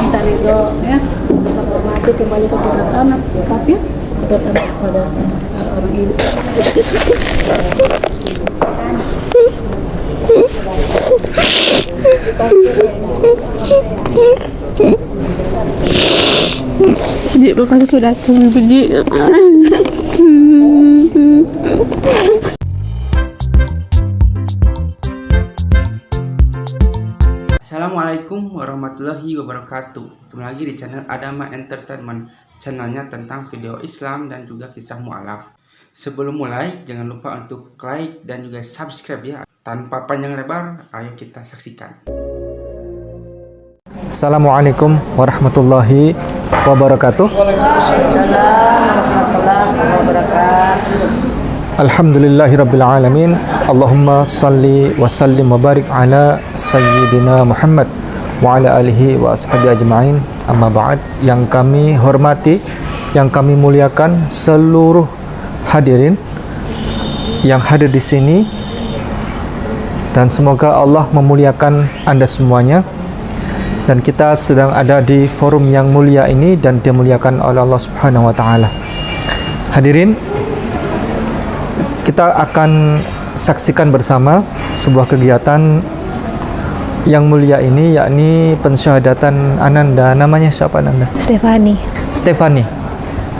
minta ridho ya, kita hormati kembali ke Tuhan anak, tapi bertanya kepada orang ini. Ji, Bapak sudah datang, Ji. Assalamualaikum warahmatullahi wabarakatuh. Ketemu lagi di channel Adama Entertainment, channelnya tentang video Islam dan juga kisah mu'alaf. Sebelum mulai, jangan lupa untuk like dan juga subscribe ya. Tanpa panjang lebar, ayo kita saksikan. Assalamualaikum warahmatullahi wabarakatuh. Alhamdulillahirabbil alamin. Allahumma salli wa sallim wa barik ala sayyidina Muhammad wa ala alihi wa ashabihi ajma'in. Amma ba'd. Yang kami hormati, yang kami muliakan seluruh hadirin yang hadir di sini, dan semoga Allah memuliakan Anda semuanya. Dan kita sedang ada di forum yang mulia ini dan dimuliakan oleh Allah Subhanahu wa taala. Hadirin, kita akan saksikan bersama sebuah kegiatan yang mulia ini, yakni pensyahadatan Ananda. Namanya siapa Ananda? Stefani. Stefani.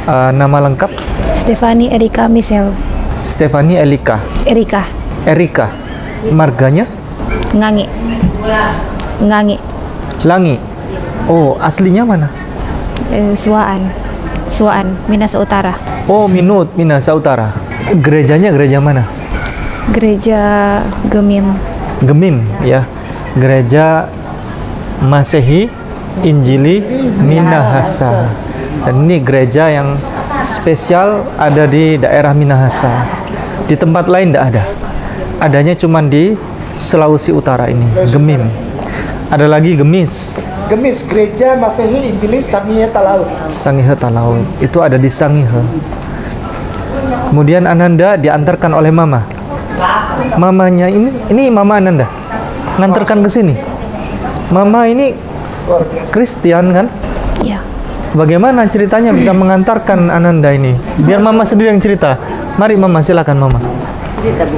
Nama lengkap? Stefani Erika Michelle. Stefani Elika. Erika. Erika. Marganya? Ngangi. Ngangi. Langi. Oh, aslinya mana? Suaan. Suaan, Minas Utara. Oh, Minas Utara. Gerejanya gereja mana? Gereja Gemim. Gemim, ya. Gereja Masehi Injili Minahasa. Dan ini gereja yang spesial, ada di daerah Minahasa. Di tempat lain tidak ada. Adanya cuma di Sulawesi Utara ini, Gemim. Ada lagi Gemis. Gemis, Gereja Masehi Injili Sangihe Talaut. Sangihe Talaut. Itu ada di Sangihe. Kemudian Ananda diantarkan oleh mama. Mamanya ini mama Ananda. Ngantarkan ke sini. Mama ini Kristen kan? Ya. Bagaimana ceritanya bisa mengantarkan Ananda ini? Biar mama sendiri yang cerita. Mari mama, silakan mama. Cerita, Bu.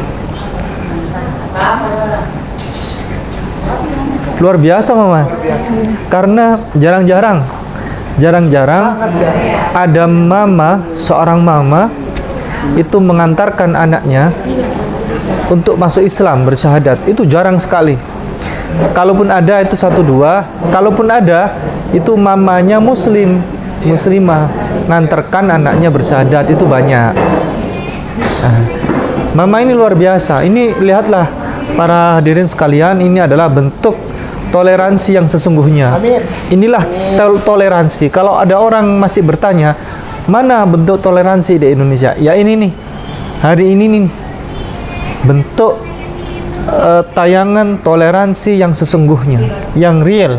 Luar biasa mama. Karena jarang-jarang ada mama, seorang mama itu mengantarkan anaknya untuk masuk Islam, bersyahadat. Itu jarang sekali. Kalaupun ada itu 1-2, kalaupun ada itu mamanya muslimah ngantarkan anaknya bersyahadat, itu banyak. Mama ini luar biasa. Ini lihatlah para hadirin sekalian, ini adalah bentuk toleransi yang sesungguhnya. Inilah toleransi. Kalau ada orang masih bertanya, mana bentuk toleransi di Indonesia? Ya ini nih, hari ini nih, bentuk tayangan toleransi yang sesungguhnya, yang real.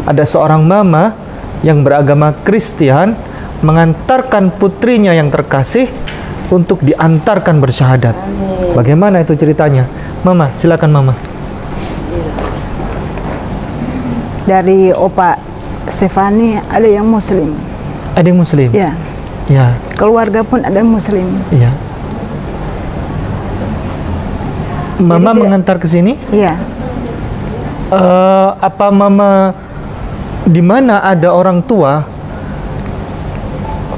Ada seorang mama yang beragama Kristen mengantarkan putrinya yang terkasih untuk diantarkan bersyahadat. Bagaimana itu ceritanya? Mama, silakan mama. Dari Opa Stefani ada yang Muslim. Ada yang Muslim? Ya. Ya. Keluarga pun ada Muslim. Iya. Mama Jadi mengantar ke sini? Iya. Apa mama di mana ada orang tua,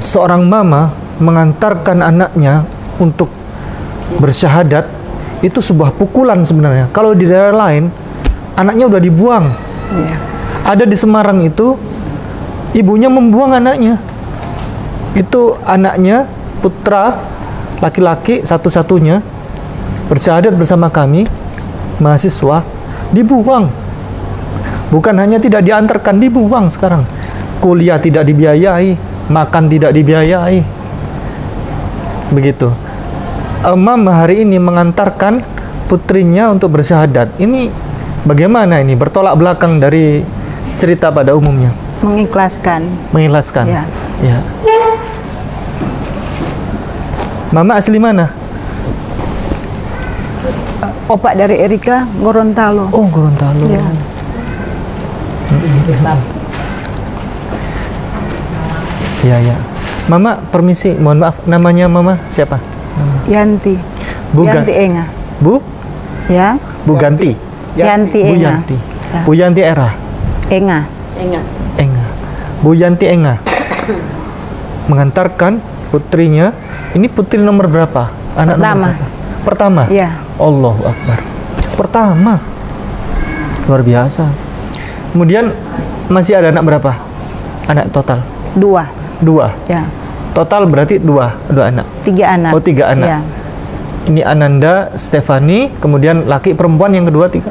seorang mama mengantarkan anaknya untuk bersyahadat, itu sebuah pukulan sebenarnya. Kalau di daerah lain, anaknya udah dibuang. Iya. Ada di Semarang itu, ibunya membuang anaknya. Itu anaknya, putra laki-laki satu-satunya, bersyahadat bersama kami, mahasiswa, dibuang. Bukan hanya tidak diantarkan, dibuang sekarang. Kuliah tidak dibiayai, makan tidak dibiayai. Begitu. Mama hari ini mengantarkan putrinya untuk bersyahadat. Ini bagaimana ini? Bertolak belakang dari cerita pada umumnya. Mengikhlaskan. Mengikhlaskan. Ya. Ya. Mama asli mana? Opak dari Erika, Gorontalo. Oh, Gorontalo. Ya. Iya, ya. Mama, permisi, mohon maaf, namanya Mama siapa? Yanti. Bu Yanti Enga. Bu? Ya. Bu Ganti. Yanti Bu Enga. Yanti. Ya. Bu Yanti Era. Enga. Enga. Bu Yanti Enga mengantarkan putrinya. Ini putri nomor berapa? Anak Pertama. nomor berapa? Pertama. Iya. Allahu Akbar. Pertama. Luar biasa. Kemudian masih ada anak berapa? Anak total? 2. 2. Ya. Total berarti 2 anak. 3 anak. Oh, 3 anak. Ya. Ini Ananda, Stefani, kemudian laki perempuan yang kedua 3.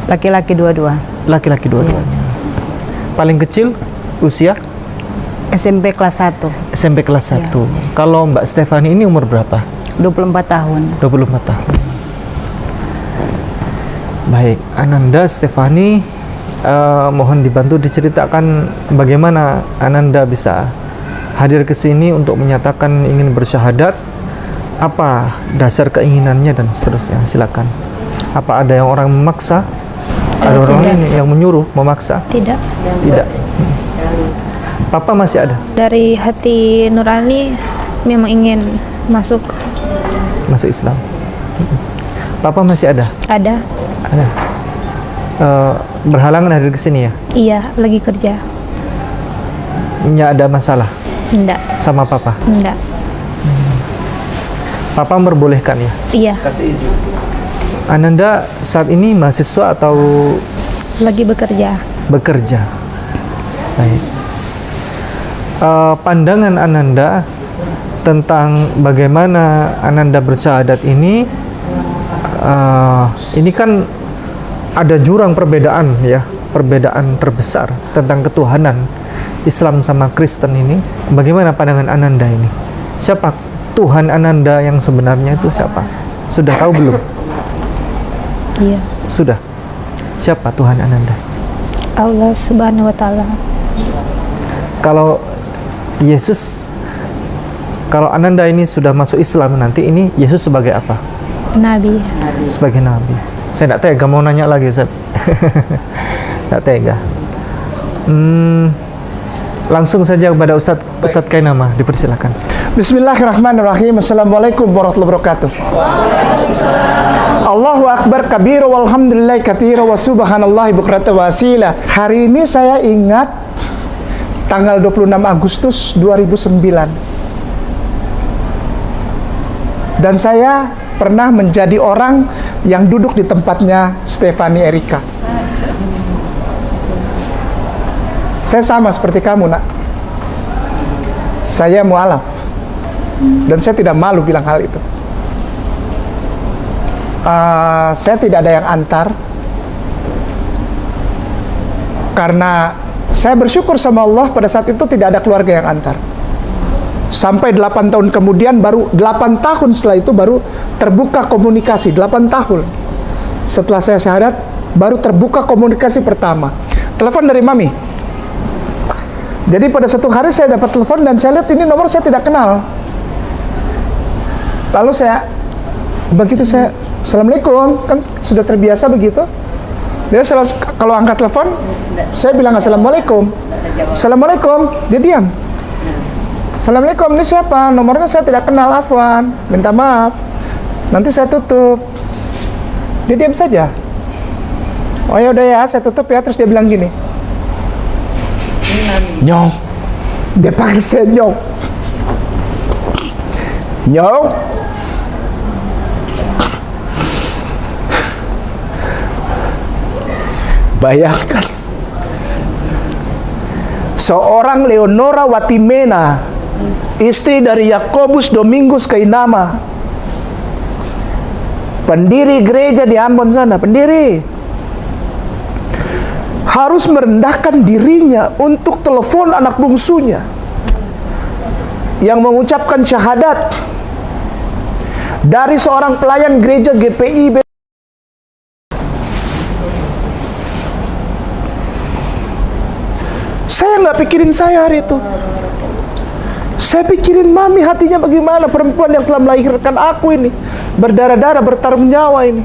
Laki-laki 22. Laki-laki dua-duanya. Paling kecil usia SMP kelas 1. SMP kelas 1. Kalau Mbak Stefani ini umur berapa? 24 tahun. 24 tahun. Baik, Ananda, Stefani, mohon dibantu diceritakan bagaimana Ananda bisa hadir ke sini untuk menyatakan ingin bersyahadat, apa dasar keinginannya dan seterusnya. Silakan. Apa ada yang orang memaksa? Ada orang ini yang menyuruh, memaksa? Tidak. Tidak. Papa masih ada? Dari hati nurani memang ingin masuk. Masuk Islam. Papa masih ada? Ada. Ada. Berhalangan hadir ke sini ya? Iya, lagi kerja. Nggak ada masalah Enggak. sama Papa? Enggak. Papa memperbolehkan ya? Iya. Kasih izin. Ananda saat ini mahasiswa atau Lagi bekerja. bekerja? Baik. Pandangan Ananda tentang bagaimana Ananda bersyahadat ini kan ada jurang perbedaan ya, perbedaan terbesar tentang ketuhanan Islam sama Kristen ini. Bagaimana pandangan Ananda ini? Siapa Tuhan Ananda yang sebenarnya itu siapa? Sudah tahu belum? Iya. Sudah. Siapa Tuhan Ananda? Allah Subhanahu wa taala. Kalau Yesus, kalau Ananda ini sudah masuk Islam nanti, ini Yesus sebagai apa? Nabi. Sebagai Nabi. Saya tidak tega mau nanya lagi, Ustaz. Tidak tega. Langsung saja kepada Ustadz Kainama, dipersilakan. Bismillahirrahmanirrahim. Assalamualaikum warahmatullahi wabarakatuh. Allahu Akbar kabira walhamdulillahi katsira wa subhanallahi bukratan wa asila. Hari ini saya ingat tanggal 26 Agustus 2009. Dan saya pernah menjadi orang yang duduk di tempatnya Stefani Erika. Saya sama seperti kamu, Nak. Saya mualaf. Dan saya tidak malu bilang hal itu. Saya tidak ada yang antar. Karena saya bersyukur sama Allah pada saat itu tidak ada keluarga yang antar. Sampai 8 tahun kemudian, baru 8 tahun setelah itu baru terbuka komunikasi. 8 tahun setelah saya syahadat baru terbuka komunikasi pertama. Telepon dari Mami. Jadi pada suatu hari saya dapat telepon dan saya lihat ini nomor saya tidak kenal. Lalu saya Assalamualaikum, kan sudah terbiasa begitu. Dia kalau angkat telepon, saya bilang Assalamualaikum. Assalamualaikum, dia diam. Assalamualaikum, ini siapa? Nomornya saya tidak kenal, afwan. Minta maaf. Nanti saya tutup. Dia diam saja. Oh ya udah ya, saya tutup ya. Terus dia bilang gini. Nyong. Dia panggil saya Nyong. Nyong. Bayangkan, seorang Leonora Watimena, istri dari Yakobus Domingus Kainama, pendiri gereja di Ambon sana, pendiri, harus merendahkan dirinya untuk telepon anak bungsunya yang mengucapkan syahadat dari seorang pelayan gereja GPI. Saya nggak pikirin saya hari itu. Saya pikirin Mami hatinya bagaimana, perempuan yang telah melahirkan aku ini, berdarah-darah, bertarung nyawa ini.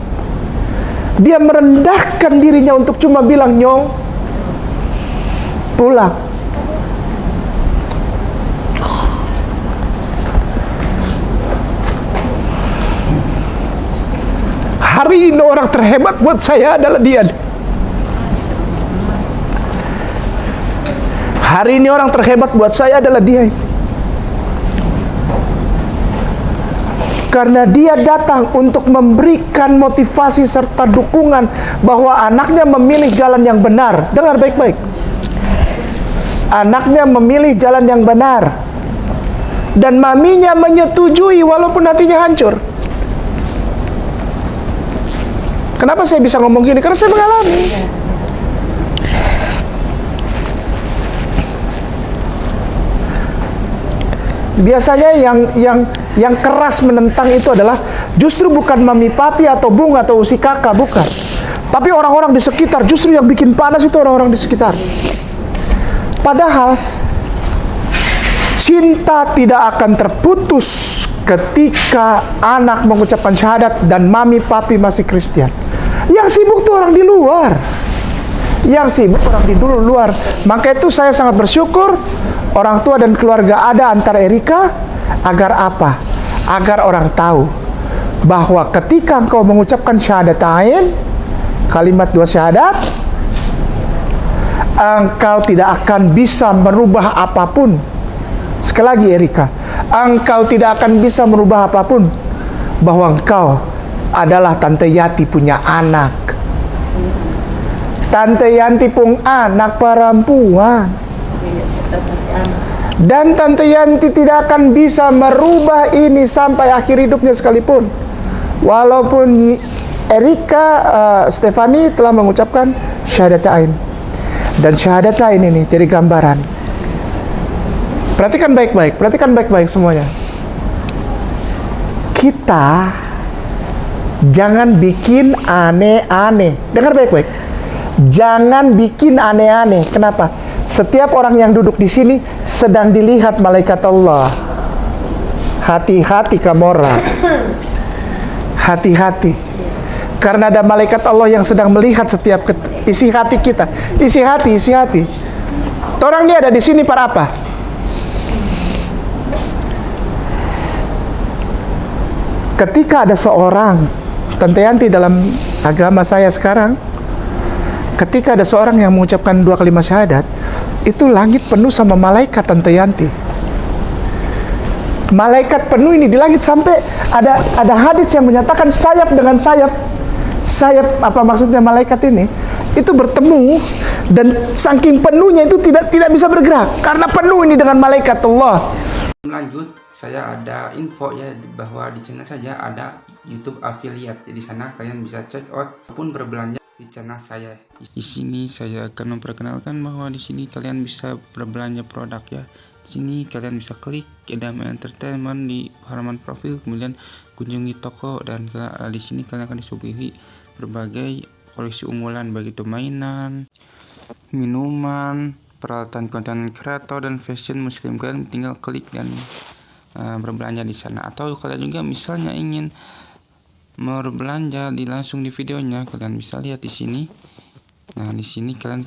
Dia merendahkan dirinya untuk cuma bilang, Nyong, pulang. Hari ini orang terhebat buat saya adalah dia. Hari ini orang terhebat buat saya adalah dia. Karena dia datang untuk memberikan motivasi serta dukungan bahwa anaknya memilih jalan yang benar. Dengar baik-baik. Anaknya memilih jalan yang benar. Dan maminya menyetujui walaupun hatinya hancur. Kenapa saya bisa ngomong gini? Karena saya mengalami. Biasanya yang keras menentang itu adalah justru bukan mami papi atau bung atau usi kakak, bukan. Tapi orang-orang di sekitar, justru yang bikin panas itu orang-orang di sekitar. Padahal cinta tidak akan terputus ketika anak mengucapkan syahadat dan mami papi masih Kristen. Yang sibuk tuh orang di luar. Yang sibuk orang di luar. Maka itu saya sangat bersyukur orang tua dan keluarga ada antar Erika. Agar apa? Agar orang tahu bahwa ketika engkau mengucapkan syahadatain, kalimat dua syahadat, engkau tidak akan bisa merubah apapun. Sekali lagi Erika, engkau tidak akan bisa merubah apapun bahwa engkau adalah Tante Yati punya anak. Tante Yanti pun anak perempuan. Dan Tante Yanti tidak akan bisa merubah ini sampai akhir hidupnya sekalipun. Walaupun Erika Stefani telah mengucapkan syahadatain. Dan syahadatain ini jadi gambaran. Perhatikan baik-baik semuanya. Kita jangan bikin aneh-aneh. Dengar baik-baik. Jangan bikin aneh-aneh. Kenapa? Setiap orang yang duduk di sini sedang dilihat malaikat Allah. Hati-hati Kamora. Hati-hati. Karena ada malaikat Allah yang sedang melihat setiap isi hati kita. Isi hati. Orang ini ada di sini para apa? Ketika ada seorang, Tante Yanti dalam agama saya sekarang, ketika ada seorang yang mengucapkan 2 kalimat syahadat, itu langit penuh sama malaikat Tante Yanti. Malaikat penuh ini di langit sampai ada hadits yang menyatakan sayap dengan sayap. Sayap apa maksudnya malaikat ini? Itu bertemu dan saking penuhnya itu tidak bisa bergerak karena penuh ini dengan malaikat Allah. Lanjut, saya ada info ya bahwa di channel saja ada YouTube affiliate. Jadi sana kalian bisa check out ataupun berbelanja di channel saya. Di sini saya akan memperkenalkan bahwa di sini kalian bisa berbelanja produk ya. Di sini kalian bisa klik Adama Entertainment di halaman profil, kemudian kunjungi toko dan di sini kalian akan disuguhi berbagai koleksi unggulan baik itu mainan, minuman, peralatan konten kreator dan fashion muslim. Kalian tinggal klik dan berbelanja di sana. Atau kalian juga misalnya ingin berbelanja langsung di videonya, kalian bisa lihat di sini. Nah, di sini kalian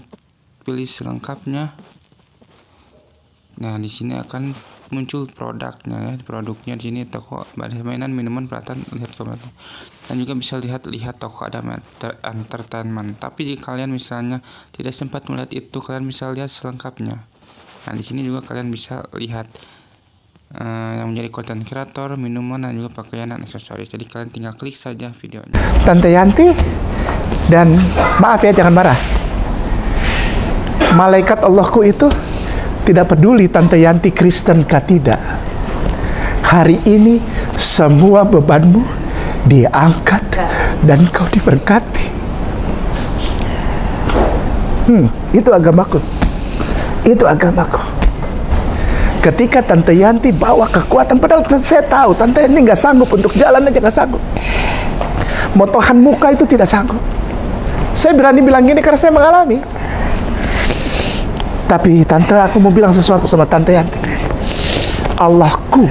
pilih selengkapnya. Nah, di sini akan muncul produknya ya. Produknya di sini toko mainan, minuman, peralatan, lihat komentar. Dan juga bisa lihat toko Adama Entertainment. Tapi jika kalian misalnya tidak sempat melihat itu, kalian bisa lihat selengkapnya. Nah, di sini juga kalian bisa lihat yang menjadi konten kreator, minuman dan juga pakaian dan aksesoris. Jadi kalian tinggal klik saja videonya. Tante Yanti, dan maaf ya jangan marah. Malaikat Allahku itu tidak peduli Tante Yanti Kristen kah tidak. Hari ini semua bebanmu diangkat dan kau diberkati. Itu agamaku. Itu agamaku. Ketika Tante Yanti bawa kekuatan, padahal saya tahu Tante ini nggak sanggup untuk jalan aja, nggak sanggup. Motohan muka itu tidak sanggup. Saya berani bilang gini karena saya mengalami. Tapi Tante, aku mau bilang sesuatu sama Tante Yanti. Allahku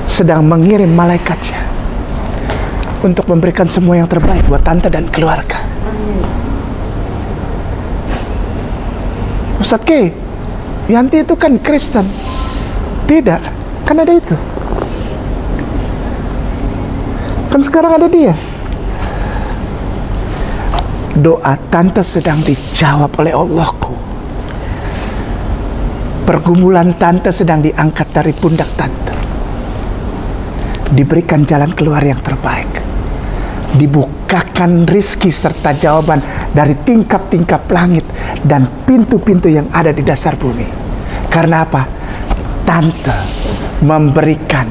sedang mengirim malaikatnya untuk memberikan semua yang terbaik buat Tante dan keluarga. Ustadz K, Yanti itu kan Kristen. Tidak, kan ada itu. Kan sekarang ada dia. Doa tante sedang dijawab oleh Allahku. Pergumulan tante sedang diangkat dari pundak tante. Diberikan jalan keluar yang terbaik. Dibukakan rizki serta jawaban dari tingkap-tingkap langit dan pintu-pintu yang ada di dasar bumi. Karena apa? Tante memberikan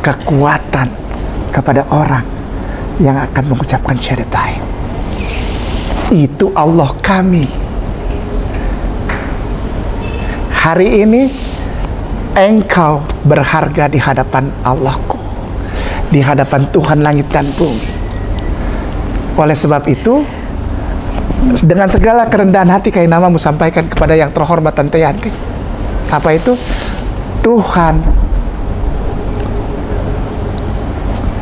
kekuatan kepada orang yang akan mengucapkan syahadatain. Itu Allah kami. Hari ini engkau berharga di hadapan Allahku, di hadapan Tuhan langit dan bumi. Oleh sebab itu, dengan segala kerendahan hati kami namamu sampaikan kepada yang terhormat Tante Yanti. Apa itu? Tuhan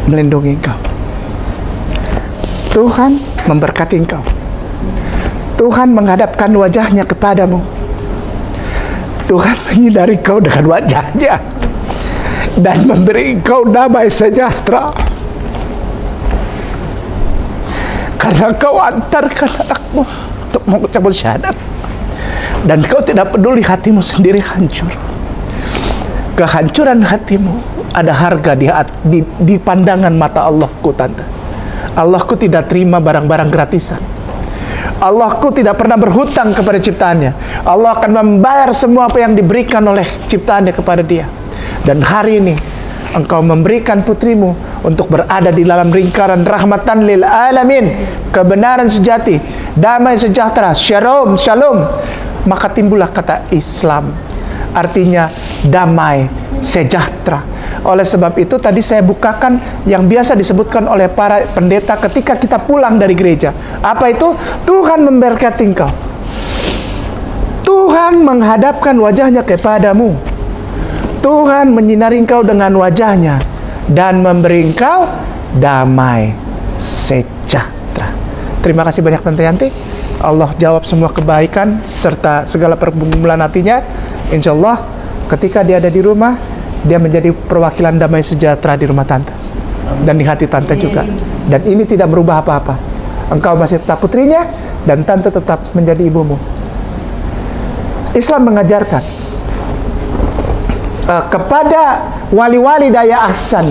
melindungi engkau. Tuhan memberkati engkau. Tuhan menghadapkan wajahnya kepadamu. Tuhan menyinari kau dengan wajahnya dan memberi engkau damai sejahtera. Karena kau antarkan anakmu untuk mengucapkan syahadat, dan kau tidak peduli hatimu sendiri hancur. Kehancuran hatimu ada harga di pandangan mata Allahku, Tante. Allahku tidak terima barang-barang gratisan. Allahku tidak pernah berhutang kepada ciptaannya. Allah akan membayar semua apa yang diberikan oleh ciptaannya kepada dia. Dan hari ini engkau memberikan putrimu untuk berada di dalam lingkaran rahmatan lil alamin, kebenaran sejati, damai sejahtera, shalom, shalom. Maka timbullah kata Islam, artinya damai sejahtera. Oleh sebab itu tadi saya bukakan yang biasa disebutkan oleh para pendeta ketika kita pulang dari gereja. Apa itu? Tuhan memberkati engkau. Tuhan menghadapkan wajahnya kepadamu. Tuhan menyinari engkau dengan wajahnya dan memberi engkau damai sejahtera. Terima kasih banyak Tante Yanti. Allah jawab semua kebaikan serta segala pergumulan hatinya. Insya Allah ketika dia ada di rumah, dia menjadi perwakilan damai sejahtera di rumah Tante dan di hati Tante juga. Dan ini tidak berubah apa-apa. Engkau masih tetap putrinya dan Tante tetap menjadi ibumu. Islam mengajarkan kepada wali-wali daya ahsan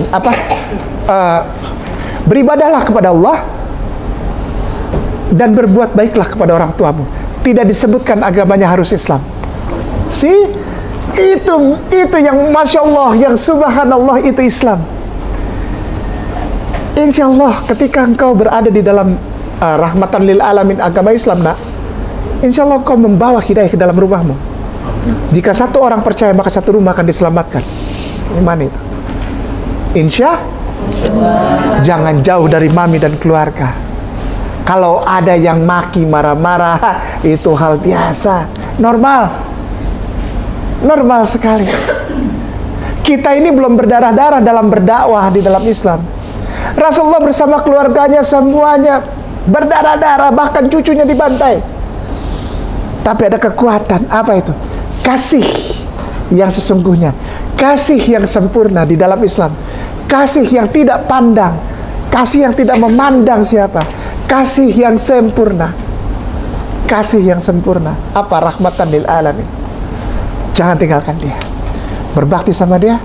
beribadahlah kepada Allah dan berbuat baiklah kepada orang tuamu. Tidak disebutkan agamanya harus Islam. Itu yang Masya Allah, yang Subhanallah, itu Islam. Insya Allah ketika engkau berada di dalam rahmatan lil alamin agama Islam, nak, insya Allah engkau membawa hidayah ke dalam rumahmu. Jika satu orang percaya, maka satu rumah akan diselamatkan. Iman itu. Insya Allah. Jangan jauh dari mami dan keluarga. Kalau ada yang maki, marah-marah, itu hal biasa, normal. Normal sekali. Kita ini belum berdarah-darah dalam berdakwah di dalam Islam. Rasulullah bersama keluarganya semuanya berdarah-darah, bahkan cucunya dibantai. Tapi ada kekuatan. Apa itu? Kasih yang sesungguhnya, kasih yang sempurna di dalam Islam, kasih yang tidak pandang, kasih yang tidak memandang siapa, kasih yang sempurna, kasih yang sempurna. Apa? Rahmatan lil alamin. Jangan tinggalkan dia. Berbakti sama dia,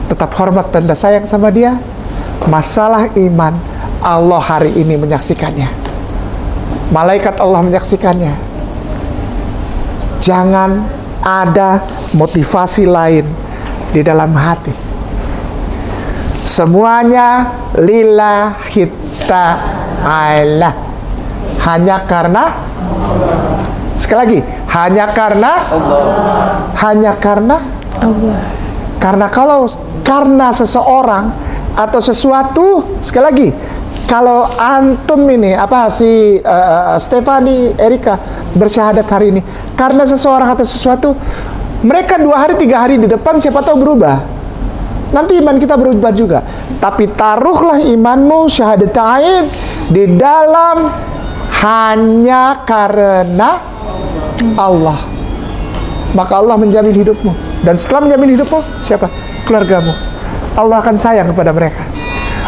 tetap hormat dan sayang sama dia. Masalah iman, Allah hari ini menyaksikannya. Malaikat Allah menyaksikannya. Jangan ada motivasi lain di dalam hati. Semuanya lillahi ta'ala. Hanya karena, sekali lagi, hanya karena Allah. Hanya karena Allah. Karena seseorang atau sesuatu, sekali lagi, kalau antum ini Stefani, Erika bersyahadat hari ini karena seseorang atau sesuatu, mereka 2 hari 3 hari di depan siapa tahu berubah. Nanti iman kita berubah juga. Tapi taruhlah imanmu syahadatain di dalam hanya karena Allah. Maka Allah menjamin hidupmu. Dan setelah menjamin hidupmu, siapa? Keluargamu. Allah akan sayang kepada mereka.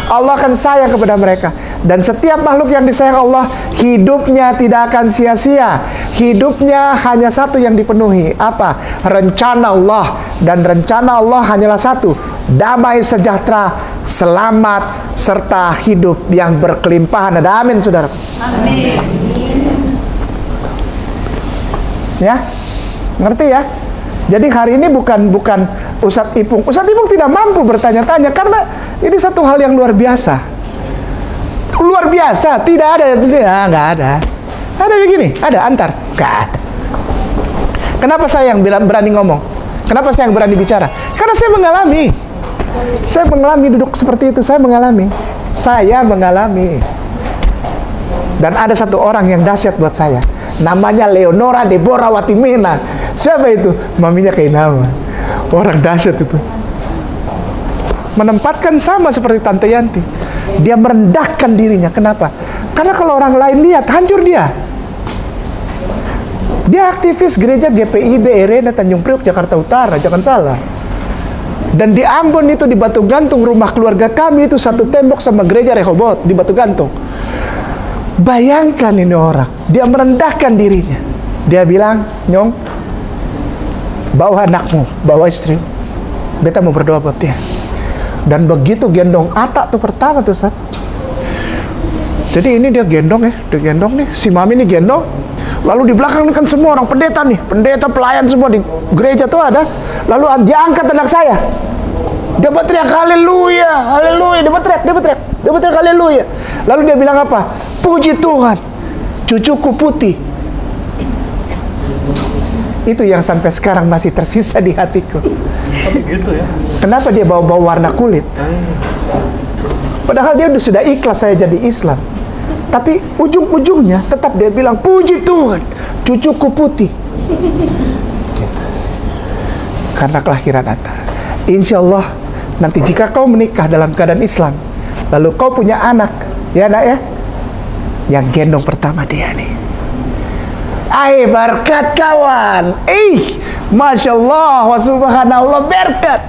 Allah akan sayang kepada mereka. Dan setiap makhluk yang disayang Allah, hidupnya tidak akan sia-sia. Hidupnya hanya satu yang dipenuhi. Apa? Rencana Allah. Dan rencana Allah hanyalah satu: damai, sejahtera, selamat, serta hidup yang berkelimpahan. Ada amin, saudara. Amin. Ya, ngerti ya? Jadi hari ini bukan Ustadz Ipung. Ustadz Ipung tidak mampu bertanya-tanya karena ini satu hal yang luar biasa. Luar biasa, tidak ada, nggak ada. Ada begini, ada antar, nggak ada. Kenapa saya yang berani ngomong? Kenapa saya yang berani bicara? Karena saya mengalami. Saya mengalami duduk seperti itu, saya mengalami. Dan ada satu orang yang dahsyat buat saya. Namanya Leonora Deborah Watimena. Siapa itu? Maminya Kainama. Orang dahsyat itu. Menempatkan sama seperti Tante Yanti. Dia merendahkan dirinya. Kenapa? Karena kalau orang lain lihat, hancur dia. Dia aktivis gereja GPIB Arena Tanjung Priok, Jakarta Utara. Jangan salah. Dan di Ambon itu, di Batu Gantung, rumah keluarga kami itu satu tembok sama gereja Rehoboth di Batu Gantung. Bayangkan ini orang. Dia merendahkan dirinya. Dia bilang, Nyong, bawa anakmu, bawa istri, beta mau berdoa buat dia. Dan begitu gendong Atta tuh pertama tuh, Ustaz. Jadi ini dia gendong ya, dia gendong nih, si Mami ini gendong. Lalu di belakang ini kan semua orang pendeta nih, pendeta, pelayan semua di gereja tuh ada. Lalu dia angkat anak saya. Dia berteriak haleluya, haleluya, dia berteriak haleluya. Lalu dia bilang apa? Puji Tuhan, cucuku putih. Itu yang sampai sekarang masih tersisa di hatiku. Gitu ya. Kenapa dia bawa-bawa warna kulit? Padahal dia sudah ikhlas saya jadi Islam. Tapi ujung-ujungnya tetap dia bilang, puji Tuhan, cucuku putih. Gitu. Karena kelahiran Atta. Insya Allah nanti jika kau menikah dalam keadaan Islam, lalu kau punya anak, ya nak ya, yang gendong pertama dia nih. Berkat kawan. Masya Allah, wa subhanallah, berkat.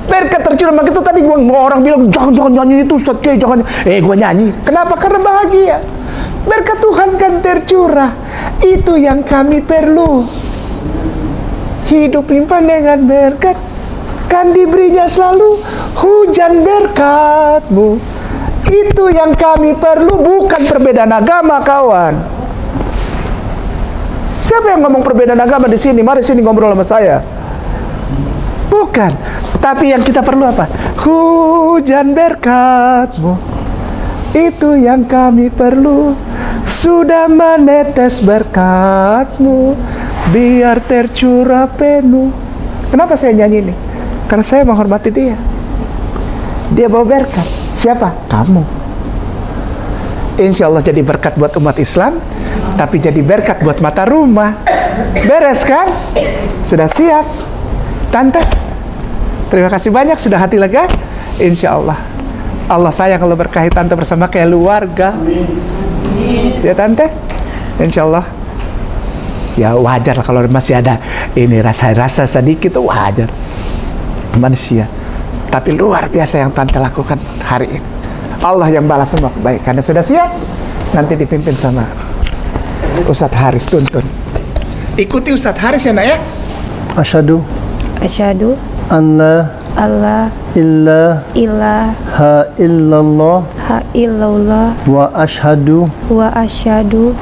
Berkat tercurah. Maka itu tadi orang bilang, jangan nyanyi itu Ustaz Kiai, jangan. Gue nyanyi. Kenapa? Karena bahagia. Berkat Tuhan kan tercurah. Itu yang kami perlu. Hidup limpah dengan berkat, kan diberinya selalu hujan berkat-Mu. Itu yang kami perlu, bukan perbedaan agama, kawan. Siapa yang ngomong perbedaan agama di sini? Mari sini ngobrol sama saya. Bukan. Tapi yang kita perlu apa? Hujan berkat-Mu. Itu yang kami perlu. Sudah menetes berkat-Mu, biar tercurah penuh. Kenapa saya nyanyi ini? Karena saya menghormati dia. Dia bawa berkat. Siapa? Kamu. Insya Allah jadi berkat buat umat Islam, tapi jadi berkat buat mata rumah. Beres kan? Sudah siap? Tante, terima kasih banyak, sudah hati lega. Insya Allah Allah sayang kalau berkahi Tante bersama keluarga. Ya Tante? Insya Allah. Ya wajar lah kalau masih ada ini rasa-rasa sedikit, wajar, manusia. Tapi luar biasa yang Tante lakukan hari ini. Allah yang balas semua kebaikannya. Sudah siap? Nanti dipimpin sama Ustadz Haris tuntun. Ikuti Ustadz Haris ya nak ya. Asyhadu an la ilaha illallah wa asyhadu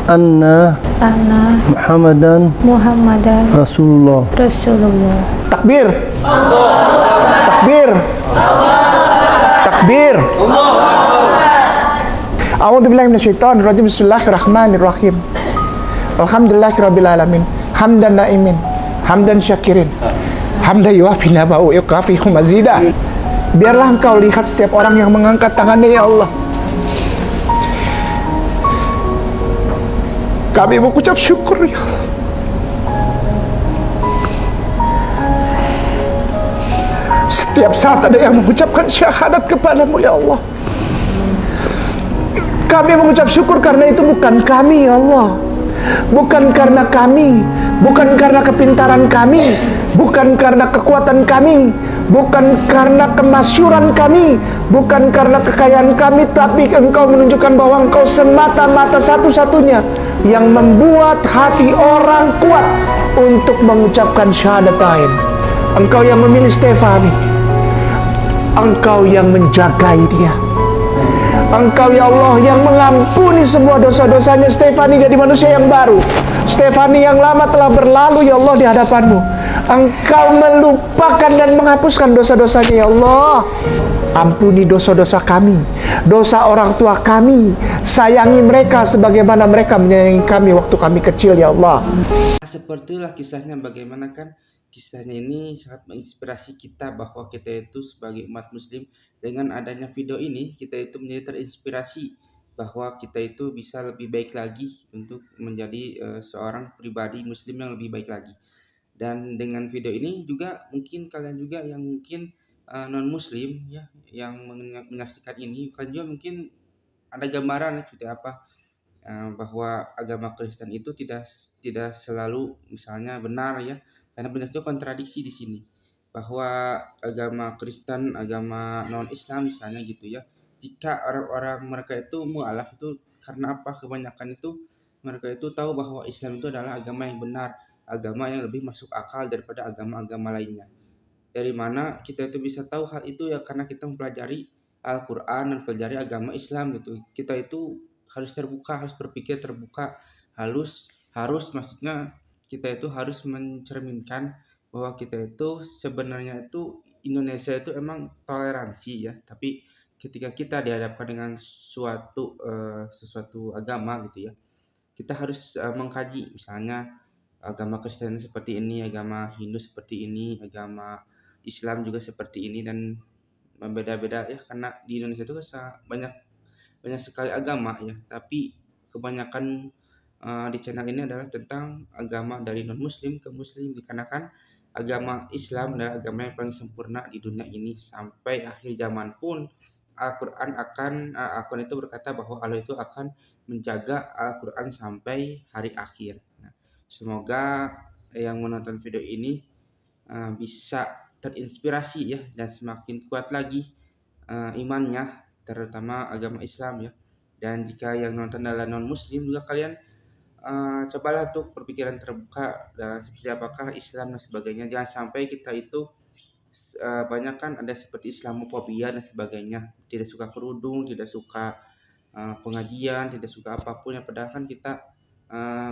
anna Muhammadan Rasulullah. Takbir. Takbir. A'udzubillahi minasyaitonir rajim. Bismillahirrahmanirrahim. Alhamdulillahirabbil alamin. Hamdan na'imin, hamdan syakirin, hamdan yuafi naba'u yukafihu mazidah. Biarlah Engkau lihat setiap orang yang mengangkat tangannya, ya Allah. Kami mengucap syukur, ya Allah. Setiap saat ada yang mengucapkan syahadat kepadamu, ya Allah. Kami mengucap syukur karena itu bukan kami, ya Allah. Bukan karena kami, bukan karena kepintaran kami, bukan karena kekuatan kami, bukan karena kemasyuran kami, bukan karena kekayaan kami, tapi Engkau menunjukkan bahwa Engkau semata-mata satu-satunya yang membuat hati orang kuat untuk mengucapkan syahadatain. Engkau yang memilih Stefani, Engkau yang menjagai dia. Engkau ya Allah yang mengampuni semua dosa-dosanya. Stefani jadi manusia yang baru. Stefani yang lama telah berlalu ya Allah di hadapan-Mu. Engkau melupakan dan menghapuskan dosa-dosanya ya Allah. Ampuni dosa-dosa kami, dosa orang tua kami. Sayangi mereka sebagaimana mereka menyayangi kami waktu kami kecil ya Allah. Sepertilah kisahnya, bagaimana kan kisahnya ini sangat menginspirasi kita bahwa kita itu sebagai umat muslim, dengan adanya video ini kita itu menjadi terinspirasi bahwa kita itu bisa lebih baik lagi untuk menjadi seorang pribadi muslim yang lebih baik lagi. Dan dengan video ini juga mungkin kalian juga yang mungkin non muslim ya, yang menyaksikan ini, kalian juga mungkin ada gambaran seperti apa bahwa agama Kristen itu tidak selalu misalnya benar ya, karena banyak juga kontradiksi di sini, bahwa agama Kristen, agama non Islam misalnya gitu ya, jika orang-orang mereka itu mualaf itu karena apa, kebanyakan itu mereka itu tahu bahwa Islam itu adalah agama yang benar, agama yang lebih masuk akal daripada agama-agama lainnya. Dari mana kita itu bisa tahu hal itu ya, karena kita mempelajari Al-Quran dan mempelajari agama Islam gitu. Kita itu harus terbuka, harus berpikir terbuka, harus maksudnya kita itu harus mencerminkan bahwa kita itu sebenarnya itu Indonesia itu emang toleransi ya, tapi ketika kita dihadapkan dengan sesuatu agama gitu ya, kita harus mengkaji, misalnya agama Kristen seperti ini, agama Hindu seperti ini, agama Islam juga seperti ini, dan beda-beda ya, karena di Indonesia itu banyak sekali agama ya, tapi kebanyakan di channel ini adalah tentang agama dari non muslim ke muslim, dikarenakan agama Islam adalah agama yang paling sempurna di dunia ini. Sampai akhir zaman pun Al-Quran itu berkata bahwa Allah itu akan menjaga Al-Quran sampai hari akhir. Nah, semoga yang menonton video ini bisa terinspirasi ya, dan semakin kuat lagi imannya, terutama agama Islam ya. Dan jika yang nonton adalah non muslim juga, kalian cobalah untuk berpikiran terbuka dan seperti apakah Islam dan sebagainya. Jangan sampai kita itu banyak kan ada seperti Islamofobia dan sebagainya, tidak suka kerudung, tidak suka pengajian, tidak suka apapun yang padahal kan kita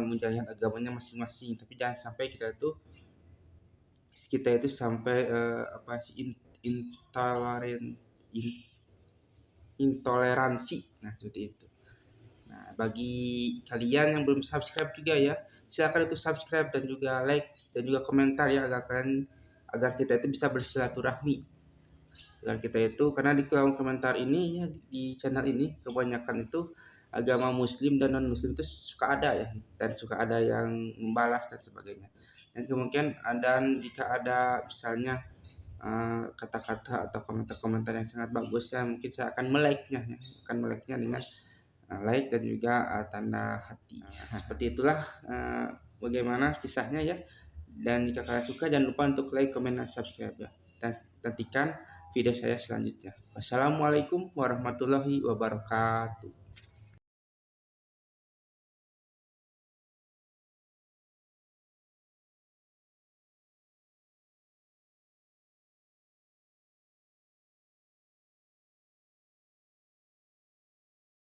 menjalankan agamanya masing-masing. Tapi jangan sampai kita itu sampai intoleransi. Nah, seperti itu. Nah, bagi kalian yang belum subscribe juga ya, silakan itu subscribe dan juga like dan juga komentar ya, agar kita itu bisa bersilaturahmi. Agar kita itu, karena di kolom komentar ini ya, di channel ini kebanyakan itu agama muslim dan non muslim itu suka ada ya, dan suka ada yang membalas dan sebagainya. Dan kemungkinan jika ada misalnya kata-kata atau komentar-komentar yang sangat bagus ya, mungkin saya akan melike-nya dengan like dan juga tanda hati. Seperti itulah bagaimana kisahnya ya. Dan jika kalian suka, jangan lupa untuk like, komen, dan subscribe ya. Dan nantikan video saya selanjutnya. Wassalamualaikum warahmatullahi wabarakatuh.